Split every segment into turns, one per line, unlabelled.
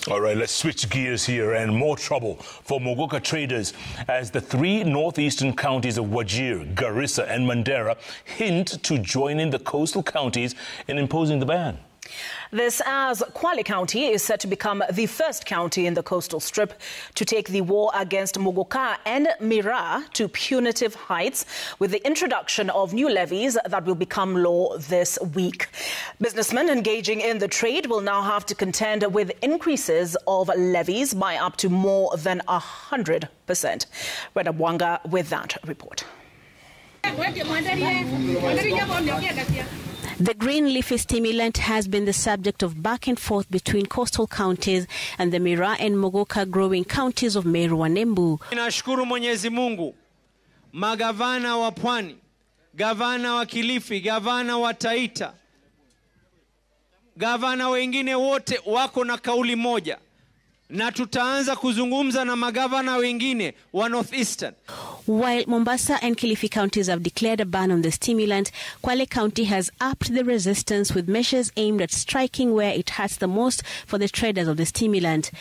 All right, let's switch gears here, and more trouble for Muguka traders as the three northeastern counties of Wajir, Garissa and Mandera hint to joining the coastal counties in imposing the ban.
This as Kwale County is set to become the first county in the coastal strip to take the war against Muguka and Mira to punitive heights with the introduction of new levies that will become law this week. Businessmen engaging in the trade will now have to contend with increases of levies by up to more than 100%. Reda Bwanga with that report.
The green leafy stimulant has been the subject of back and forth between coastal counties and the Mira and Muguka growing counties of Meru and Embu.
Nashukuru Mwenyezi Mungu, magavana wa Pwani, gavana wa Kilifi, gavana wa Taita, gavana wengine wote wako na kauli moja. Na tutaanza kuzungumza na magavana wengine wa Northeastern.
While Mombasa and Kilifi counties have declared a ban on the stimulant, Kwale County has upped the resistance with measures aimed at striking where it hurts the most for the traders of the stimulant.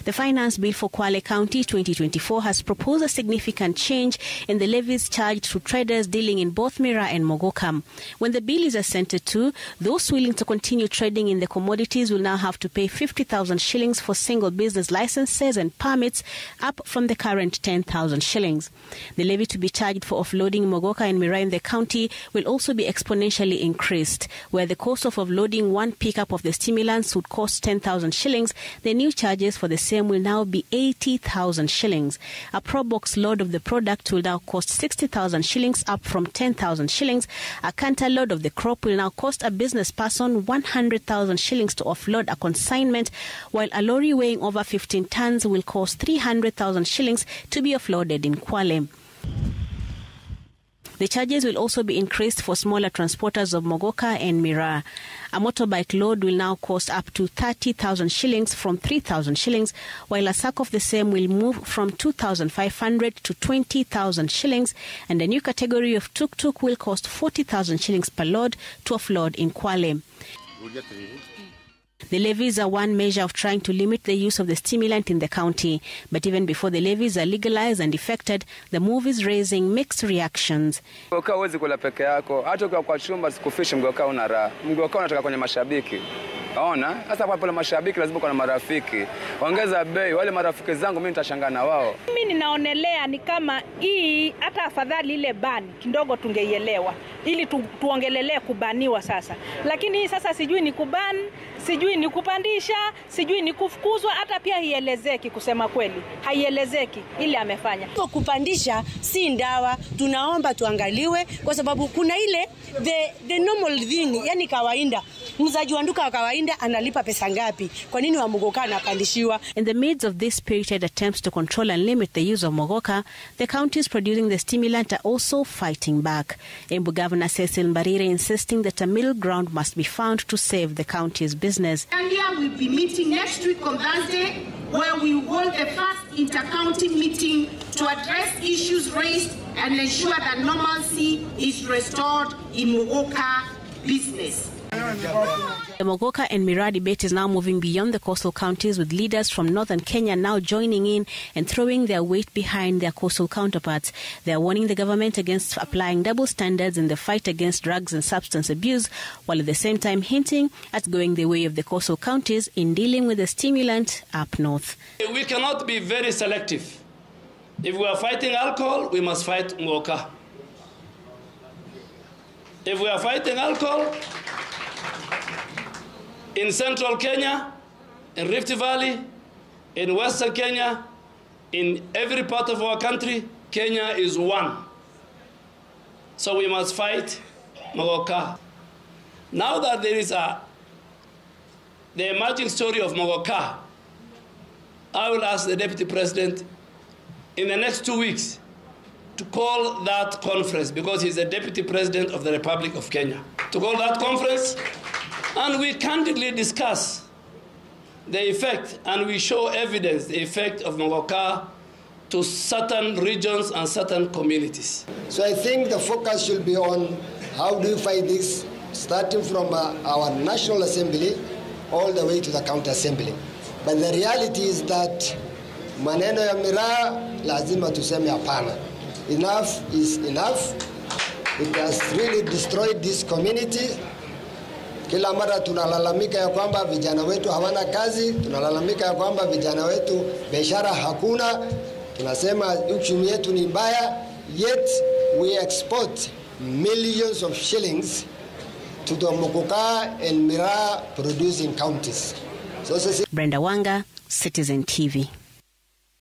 The Finance Bill for Kwale County 2024 has proposed a significant change in the levies charged to traders dealing in both Mira and Muguka. When the bill is assented to, those willing to continue trading in the commodities will now have to pay 50,000 shillings for single business licenses and permits, up from the current 10,000 shillings. The levy to be charged for offloading Muguka and Mira in the county will also be exponentially increased. Where the cost of offloading one pickup of the stimulants would cost 10,000 shillings, the new charges for the same will now be 80,000 shillings. A Pro Box load of the product will now cost 60,000 shillings, up from 10,000 shillings. A canter load of the crop will now cost a business person 100,000 shillings to offload a consignment, while a lorry weighing over 15 tons will cost 300,000 shillings to be offloaded in Kwale. The charges will also be increased for smaller transporters of Muguka and Mira. A motorbike load will now cost up to 30,000 shillings from 3,000 shillings, while a sack of the same will move from 2,500 to 20,000 shillings, and a new category of tuk-tuk will cost 40,000 shillings per load to offload in Kwale. The levies are one measure of trying to limit the use of the stimulant in the county. But even before the levies are legalized and effected, the move is raising mixed reactions.
Muguka huwezi kula peke yako. Hata kwa chumba sikufishi Muguka una raha. Muguka unataka kwenye mashabiki. Waona? Sasa kwa pale mashabiki lazima kuna marafiki. Ongeza bei, wale marafiki zangu mimi nitashangaa na wao.
Mimi ninaonelea ni kama hii hata afadhali ile ban kidogo tungeielewa ili tuongelelee kubaniwa sasa. Lakini hii sasa sijui ni kuban, sijui ni kupandisha, sijui ni kufukuzwa, hata pia haielezeki kusema kweli. Haielezeki ile amefanya.
Kupandisha si ndawa, tunaomba tuangaliwe kwa sababu kuna ile the normal thing, yani kawaida. Mzaji wa nduka wa kawaida analipa pesa ngapi? Kwa nini wa Muguka anapandishiwa?
In the midst of these spirited attempts to control and limit the use of Muguka, the counties producing the stimulant are also fighting back. Embu Governor Cecil Mbarire insisting that a middle ground must be found to save the county's business.
We'll be meeting next week on Thursday, where we hold the first inter-county meeting to address issues raised and ensure that normalcy is restored in Muguka business.
The Muguka and Mira debate is now moving beyond the coastal counties, with leaders from northern Kenya now joining in and throwing their weight behind their coastal counterparts. They are warning the government against applying double standards in the fight against drugs and substance abuse, while at the same time hinting at going the way of the coastal counties in dealing with the stimulant up north.
We cannot be very selective. If we are fighting alcohol, we must fight Muguka. If we are fighting alcohol, in central Kenya, in Rift Valley, in western Kenya, in every part of our country, Kenya is one. So we must fight Muguka. Now that there is the emerging story of Muguka, I will ask the Deputy President in the next 2 weeks to call that conference, because he's the Deputy President of the Republic of Kenya, to call that conference, and we candidly discuss the effect, and we show evidence, the effect of Muguka to certain regions and certain communities.
So I think the focus should be on how do we fight this, starting from our National Assembly, all the way to the county assembly. But the reality is that maneno ya miraa lazima tuseme hapana. Enough is enough. It has really destroyed this community. Kila mara tunalalamika ya kwamba vijana wetu hawana kazi, tunalalamika ya kwamba vijana wetu biashara hakuna, tunasema uchumi yetu ni mbaya, yet we export millions of shillings to the Muguka and Miraa producing counties.
Brenda Wanga, Citizen TV.